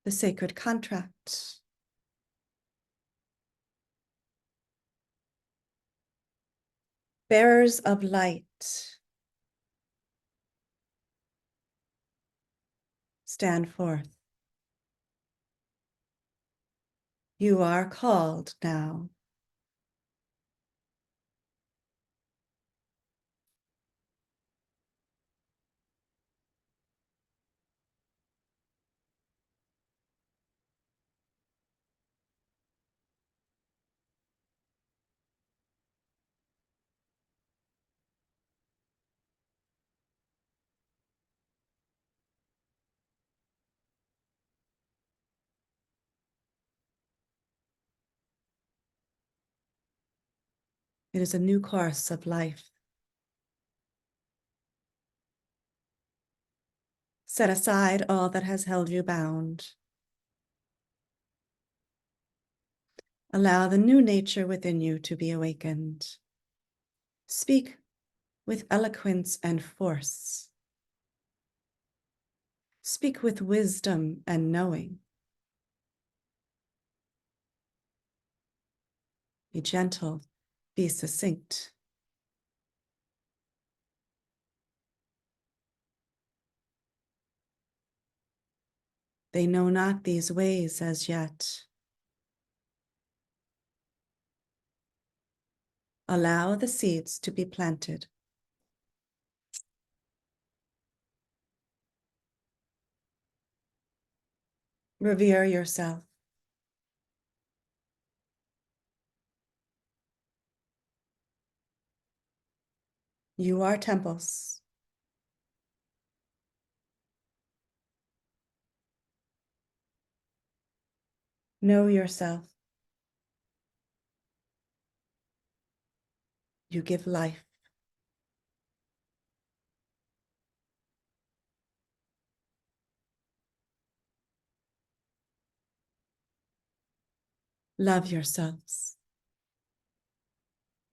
The sacred contract. Bearers of light. Stand forth. You are called now. It is a new course of life. Set aside all that has held you bound. Allow the new nature within you to be awakened. Speak with eloquence and force. Speak with wisdom and knowing. Be gentle, be succinct. They know not these ways as yet. Allow the seeds to be planted. Revere yourself. You are temples. Know yourself. You give life. Love yourselves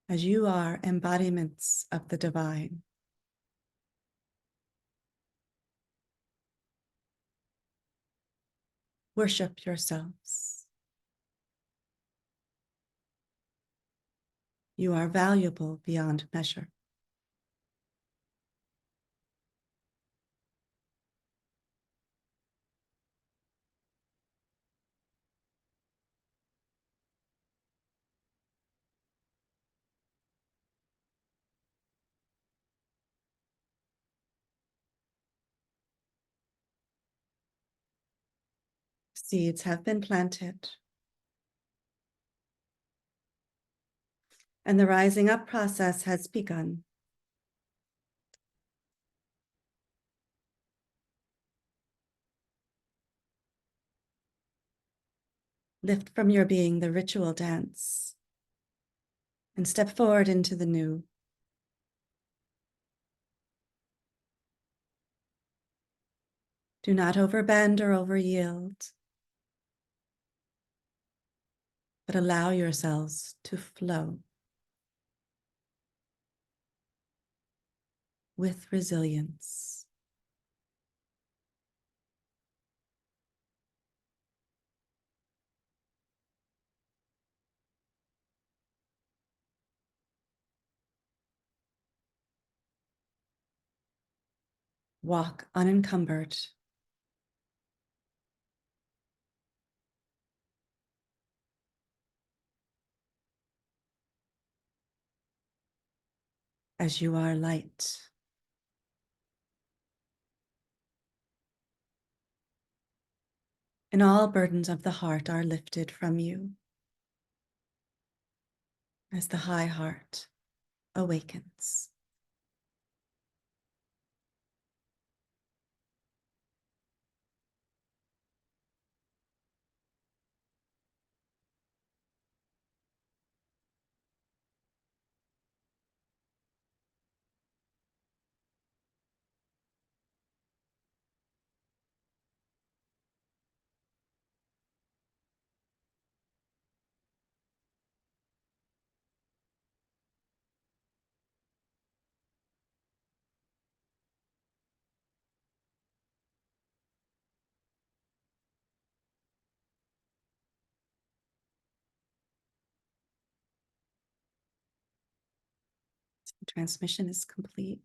as you are embodiments of the divine. Worship yourselves. You are valuable beyond measure. Seeds have been planted, and the rising up process has begun. Lift from your being the ritual dance and step forward into the new. Do not overbend or overyield, but allow yourselves to flow with resilience. Walk unencumbered. As you are light. And all burdens of the heart are lifted from you as the high heart awakens. The transmission is complete.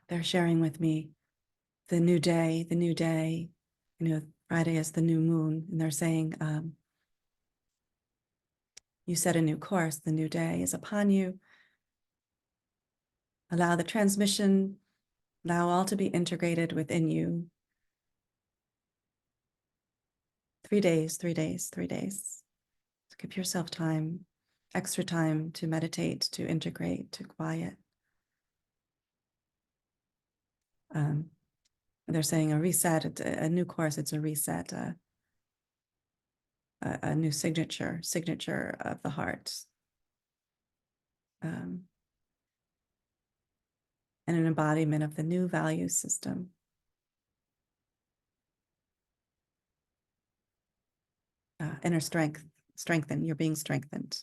They're sharing with me the new day, the new day. Friday is the new moon, and they're saying, you set a new course, the new day is upon you. Allow the transmission, allow all to be integrated within you. 3 days, 3 days, 3 days. So give yourself time, extra time to meditate, to integrate, to quiet. they're saying a reset, it's a new course, it's a reset, a new signature of the heart. And an embodiment of the new value system. Inner strengthen, you're being strengthened.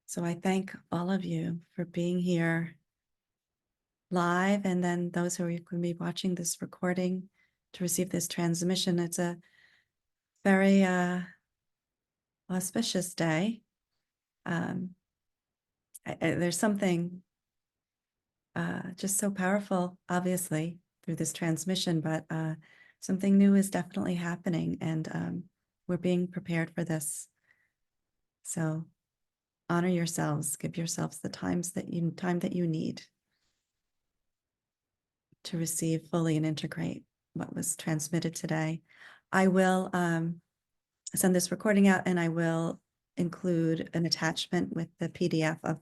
So I thank all of you for being here live, and then those who are going to be watching this recording to receive this transmission. It's a very auspicious day. There's something just so powerful, obviously, through this transmission, but something new is definitely happening, and we're being prepared for this. So honor yourselves, give yourselves the time that you need to receive fully and integrate what was transmitted today. I will send this recording out, and I will include an attachment with the PDF of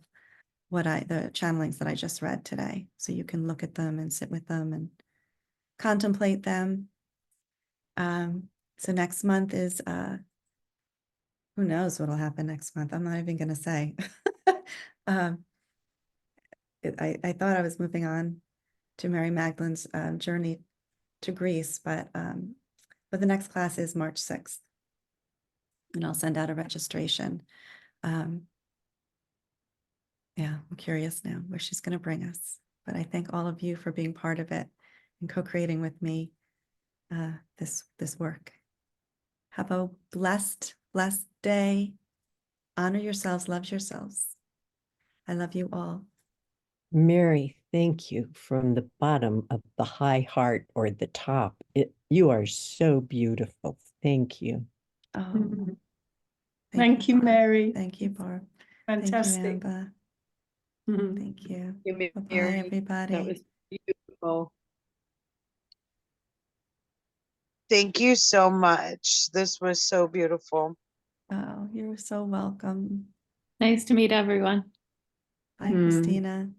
the channelings that I just read today. So you can look at them and sit with them and contemplate them. So next month is, who knows what'll happen next month? I'm not even going to say. I thought I was moving on to Mary Magdalene's journey to Greece, but the next class is March 6th. And I'll send out a registration. Yeah, I'm curious now where she's going to bring us. But I thank all of you for being part of it and co-creating with me this work. Have a blessed day. Honor yourselves, love yourselves. I love you all. Mary, thank you from the bottom of the high heart or the top. You are so beautiful. Thank you. Oh, Thank you, Barb. Mary. Thank you, Barb. Fantastic. Thank you, Amba. Mhm. Thank you. Thank you, Bye-bye, Mary. everybody. That was beautiful. Thank you so much. This was so beautiful. Oh, you're so welcome. Nice to meet everyone. Bye, Christina.